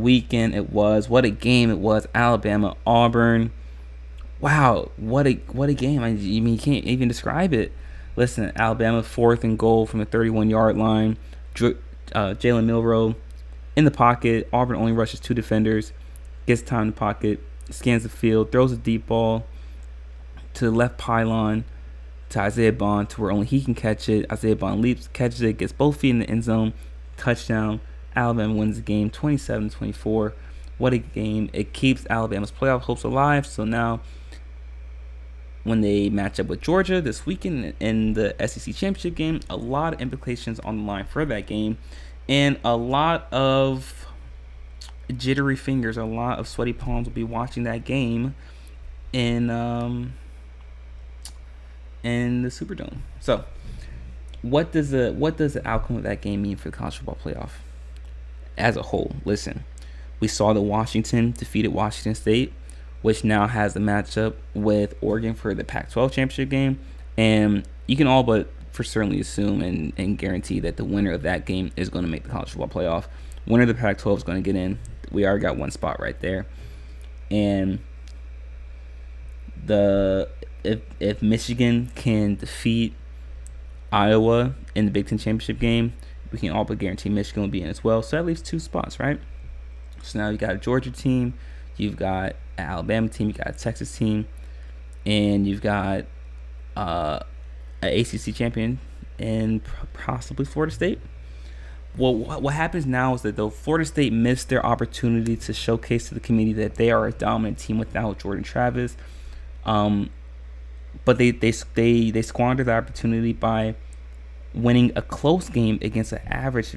weekend it was. What a game it was. Alabama, Auburn. Wow, what a game. I mean, you can't even describe it. Listen, Alabama 4th and goal from the 31-yard line. Jalen Milroe in the pocket. Auburn only rushes 2 defenders. Gets time in the pocket. Scans the field. Throws a deep ball to the left pylon to Isaiah Bond to where only he can catch it. Isaiah Bond leaps, catches it, gets both feet in the end zone. Touchdown. Alabama wins the game 27-24. What a game. It keeps Alabama's playoff hopes alive. So now when they match up with Georgia this weekend in the SEC championship game, a lot of implications on the line for that game, and a lot of jittery fingers, a lot of sweaty palms will be watching that game in the Superdome. So what does the outcome of that game mean for the college football playoff as a whole? Listen, we saw that Washington defeated Washington State, which now has the matchup with Oregon for the Pac-12 championship game. And you can all but for certainly assume and guarantee that the winner of that game is going to make the college football playoff. Winner of the Pac-12 is going to get in. We already got one spot right there. And if Michigan can defeat Iowa in the Big Ten championship game, we can all but guarantee Michigan will be in as well. So that leaves 2 spots, right? So now you got a Georgia team, you've got an Alabama team, you got a Texas team, and you've got an ACC champion and possibly Florida State. Well, what happens now is that though Florida State missed their opportunity to showcase to the community that they are a dominant team without Jordan Travis, but they squandered the opportunity by winning a close game against an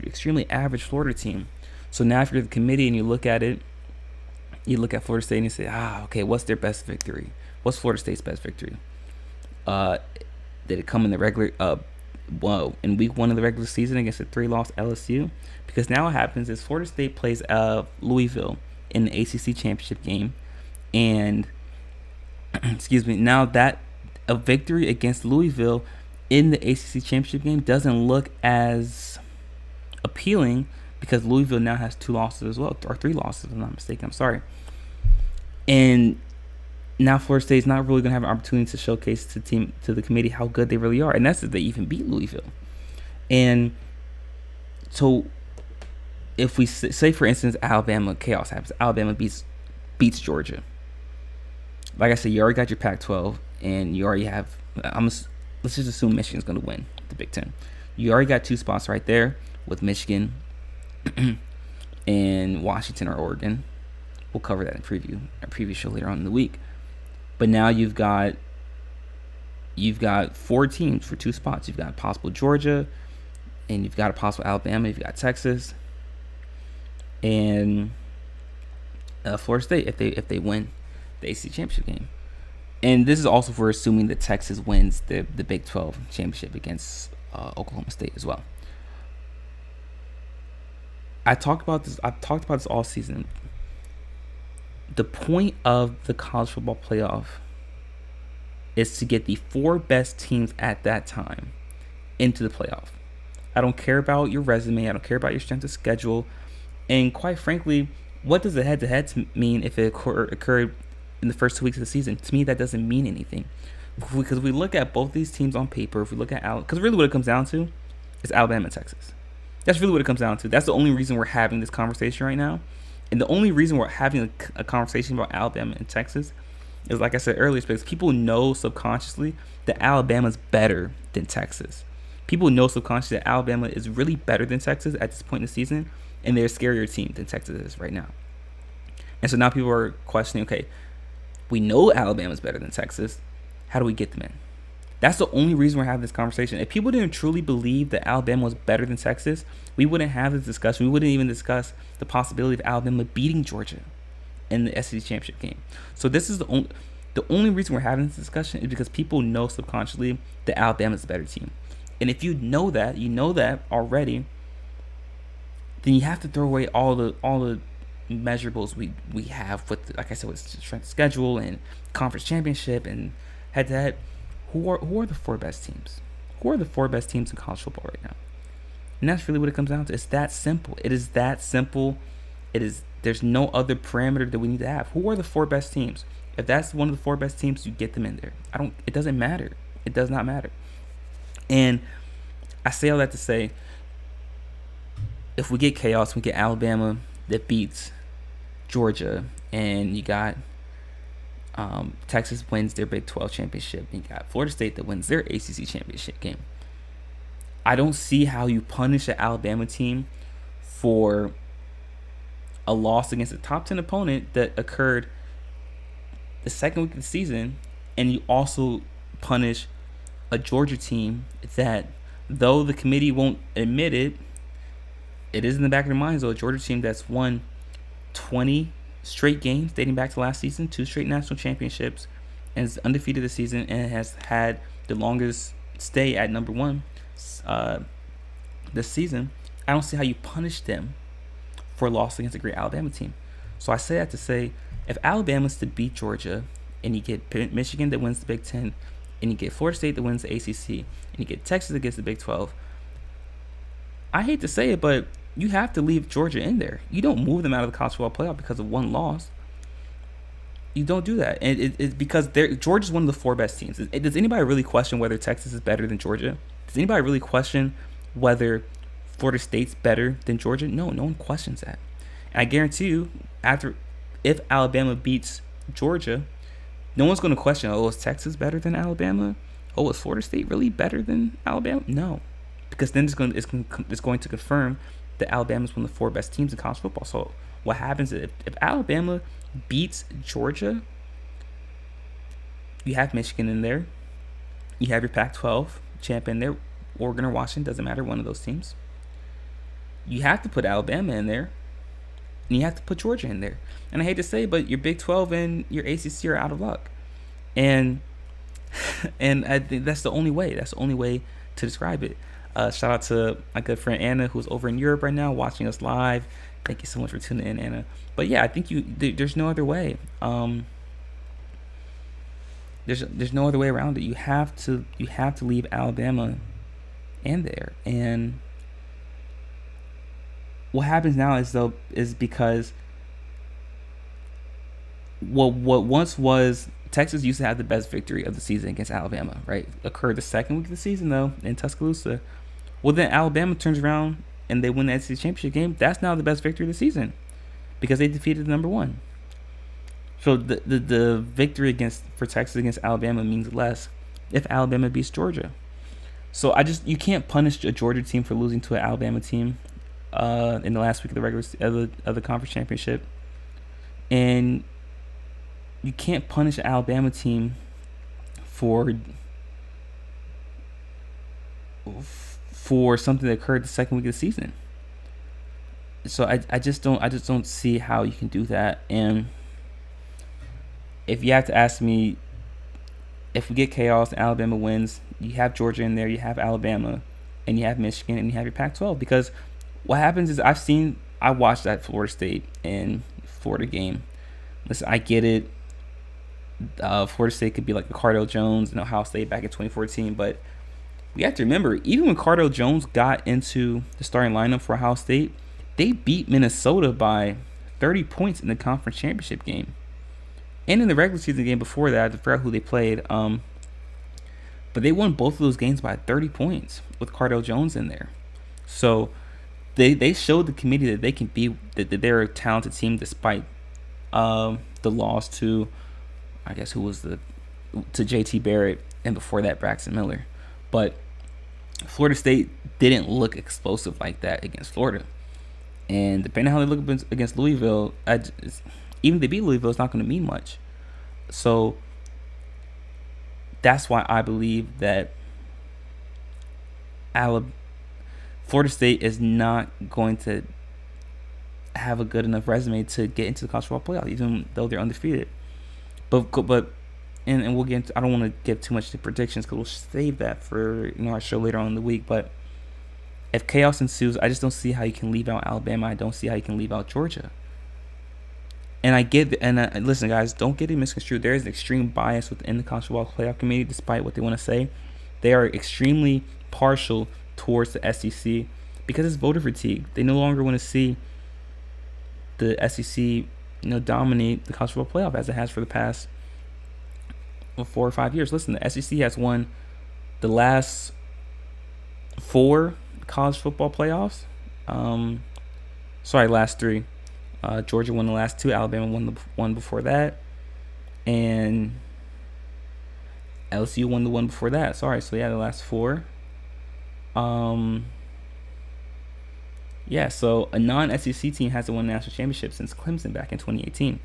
extremely average Florida team. So now if you're the committee and you look at it, you look at Florida State and you say, okay, what's their best victory? What's Florida State's best victory? Did it come in the regular in week 1 of the regular season against a 3-loss LSU? Because now what happens is Florida State plays Louisville in the ACC championship game, and now that a victory against Louisville in the ACC championship game doesn't look as appealing because Louisville now has 2 losses as well, or 3 losses if I'm not mistaken. I'm sorry. And now Florida State is not really going to have an opportunity to showcase to the committee how good they really are, and that's if they even beat Louisville. And so, if we say, for instance, Alabama, chaos happens. Alabama beats Georgia. Like I said, you already got your Pac-12, and you already have. Let's just assume Michigan's going to win the Big Ten. You already got 2 spots right there with Michigan and Washington or Oregon. We'll cover that in a preview show later on in the week. But now you've got 4 teams for 2 spots. You've got possible Georgia, and you've got a possible Alabama. You've got Texas, and Florida State if they win the ACC championship game. And this is also for assuming that Texas wins the Big 12 championship against Oklahoma State as well. I've talked about this all season. The point of the college football playoff is to get the 4 best teams at that time into the playoff. I don't care about your resume. I don't care about your strength of schedule. And quite frankly, what does the head-to-head mean if it occurred in the first 2 weeks of the season? To me, that doesn't mean anything. Because we look at both these teams on paper, if we look at because really what it comes down to is Alabama and Texas. That's really what it comes down to. That's the only reason we're having this conversation right now. And the only reason we're having a conversation about Alabama and Texas is, like I said earlier, because people know subconsciously that Alabama's better than Texas. People know subconsciously that Alabama is really better than Texas at this point in the season, and they're a scarier team than Texas is right now. And so now people are questioning, okay, we know Alabama's better than Texas. How do we get them in? That's the only reason we're having this conversation. If people didn't truly believe that Alabama was better than Texas, we wouldn't have this discussion. We wouldn't even discuss the possibility of Alabama beating Georgia in the SEC championship game. So this is the only reason we're having this discussion is because people know subconsciously that Alabama's a better team. And if you know that already, then you have to throw away all the measurables we have with, like I said, with strength of schedule and conference championship and head-to-head. Who are the 4 best teams? Who are the 4 best teams in college football right now? And that's really what it comes down to. It's that simple. It is that simple. It is There's no other parameter that we need to have. Who are the 4 best teams? If that's one of the 4 best teams, you get them in there. It doesn't matter. It does not matter. And I say all that to say, if we get chaos, we get Alabama that beats Georgia, and you got Texas wins their Big 12 championship, and you got Florida State that wins their ACC championship game. I don't see how you punish an Alabama team for a loss against a top 10 opponent that occurred the second week of the season, and you also punish a Georgia team that, though the committee won't admit it, it is in the back of their minds, though, a Georgia team that's won 20 straight games dating back to last season, 2 straight national championships, and is undefeated this season, and has had the longest stay at number 1 this season. I don't see how you punish them for a loss against a great Alabama team. So I say that to say, if Alabama's to beat Georgia, and you get Michigan that wins the Big 10, and you get Florida State that wins the ACC, and you get Texas that gets the Big 12, I hate to say it, but you have to leave Georgia in there. You don't move them out of the college football playoff because of one loss. You don't do that. And it's because Georgia's one of the 4 best teams. Does anybody really question whether Texas is better than Georgia? Does anybody really question whether Florida State's better than Georgia? No one questions that. And I guarantee you, if Alabama beats Georgia, no one's going to question, is Texas better than Alabama? Is Florida State really better than Alabama? No. Because then it's going to confirm that Alabama's one of the 4 best teams in college football. So what happens is if Alabama beats Georgia, you have Michigan in there. You have your Pac-12 champ in there. Oregon or Washington, doesn't matter, one of those teams. You have to put Alabama in there. And you have to put Georgia in there. And I hate to say, but your Big 12 and your ACC are out of luck. And I think that's the only way. That's the only way to describe it. Shout out to my good friend Anna, who's over in Europe right now watching us live. Thank you so much for tuning in, Anna. But yeah, I think there's no other way. There's no other way around it. You have to leave Alabama in there. And what happens now is because what once was Texas used to have the best victory of the season against Alabama, right? Occurred the second week of the season though in Tuscaloosa. Well, then Alabama turns around and they win the SEC championship game. That's now the best victory of the season because they defeated the number 1. So the victory for Texas against Alabama means less if Alabama beats Georgia. So you can't punish a Georgia team for losing to an Alabama team in the last week of the regular of the conference championship, and you can't punish an Alabama team for something that occurred the second week of the season. So I just don't see how you can do that. And if you have to ask me, if we get chaos and Alabama wins, you have Georgia in there, you have Alabama, and you have Michigan, and you have your Pac-12. Because what happens is I watched that Florida State and Florida game. Listen, I get it. Florida State could be like the Cardale Jones and Ohio State back in 2014, but we have to remember, even when Cardale Jones got into the starting lineup for Ohio State, they beat Minnesota by 30 points in the conference championship game. And in the regular season game before that, I forgot who they played, but they won both of those games by 30 points with Cardale Jones in there. So they showed the committee that they can be, that they're a talented team despite the loss to, I guess to JT Barrett, and before that Braxton Miller. But Florida State didn't look explosive like that against Florida. And depending on how they look against Louisville, even if they beat Louisville, it's not going to mean much. So that's why I believe that Florida State is not going to have a good enough resume to get into the college football playoff, even though they're undefeated. But we'll get into, I don't want to give too much to predictions because we'll save that for our show later on in the week. But if chaos ensues, I just don't see how you can leave out Alabama. I don't see how you can leave out Georgia. And I get, listen, guys, don't get it misconstrued. There is extreme bias within the college football playoff committee, despite what they want to say. They are extremely partial towards the SEC because it's voter fatigue. They no longer want to see the SEC, dominate the college football playoff as it has for the past 4 or 5 years. Listen, the SEC has won the last 4 college football playoffs. Last 3. Georgia won the last 2. Alabama won the one before that, and LSU won the one before that. So the last 4. So a non-SEC team hasn't won a national championship since Clemson back in 2018.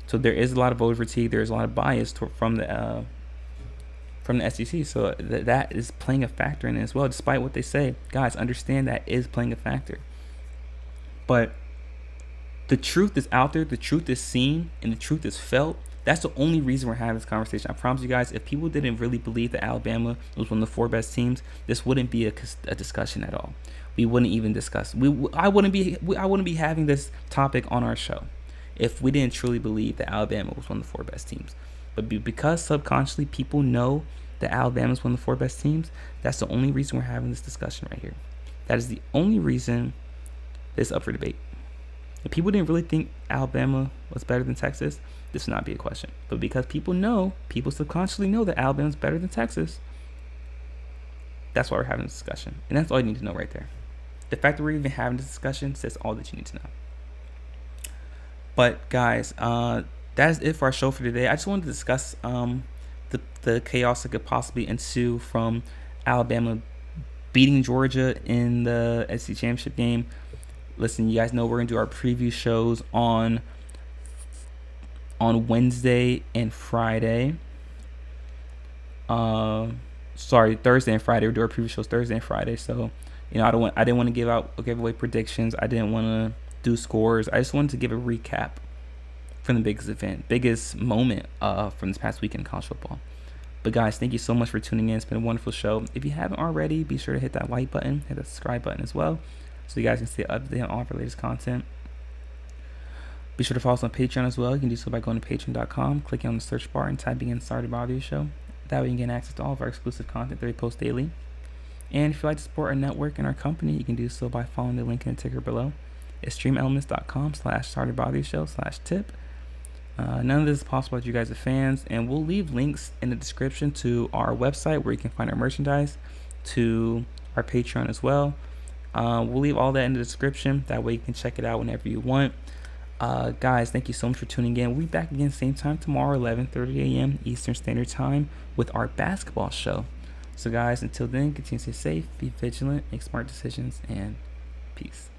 So there is a lot of voter fatigue. There is a lot of bias from the SEC. So that is playing a factor in it as well. Despite what they say, guys, understand that is playing a factor. But the truth is out there. The truth is seen, and the truth is felt. That's the only reason we're having this conversation. I promise you guys, if people didn't really believe that Alabama was one of the 4 best teams, this wouldn't be a discussion at all. We wouldn't even discuss. I wouldn't be having this topic on our show if we didn't truly believe that Alabama was one of the 4 best teams. But because subconsciously people know that Alabama is one of the 4 best teams, that's the only reason we're having this discussion right here. That is the only reason it's up for debate. If people didn't really think Alabama was better than Texas, this would not be a question. But because people subconsciously know that Alabama's better than Texas, that's why we're having this discussion. And that's all you need to know right there. The fact that we're even having this discussion says all that you need to know. But guys, that's it for our show for today. I just wanted to discuss the chaos that could possibly ensue from Alabama beating Georgia in the SEC championship game. Listen, you guys know we're gonna do our preview shows on Wednesday and Friday. Thursday and Friday. We'll do our preview shows Thursday and Friday. So, I didn't want to give away predictions. I didn't want to do scores. I just wanted to give a recap from the biggest moment from this past weekend in college football. But guys, thank you so much for tuning in. It's been a wonderful show. If you haven't already, be sure to hit that like button, hit the subscribe button as well, so you guys can stay up to date on all of our latest content. Be sure to follow us on Patreon as well. You can do so by going to patreon.com, clicking on the search bar, and typing in Sorry to Bother You Show. That way you can get access to all of our exclusive content that we post daily. And if you'd like to support our network and our company, you can do so by following the link in the ticker below. It's streamelements.com/sorrytobotheryoushow/tip. None of this is possible if you guys are fans, and we'll leave links in the description to our website where you can find our merchandise, to our Patreon as well. We'll leave all that in the description. That way you can check it out whenever you want. Guys, thank you so much for tuning in. We'll be back again same time tomorrow, 11:30 a.m. Eastern Standard Time, with our basketball show. So guys, until then, continue to stay safe, be vigilant, make smart decisions, and peace.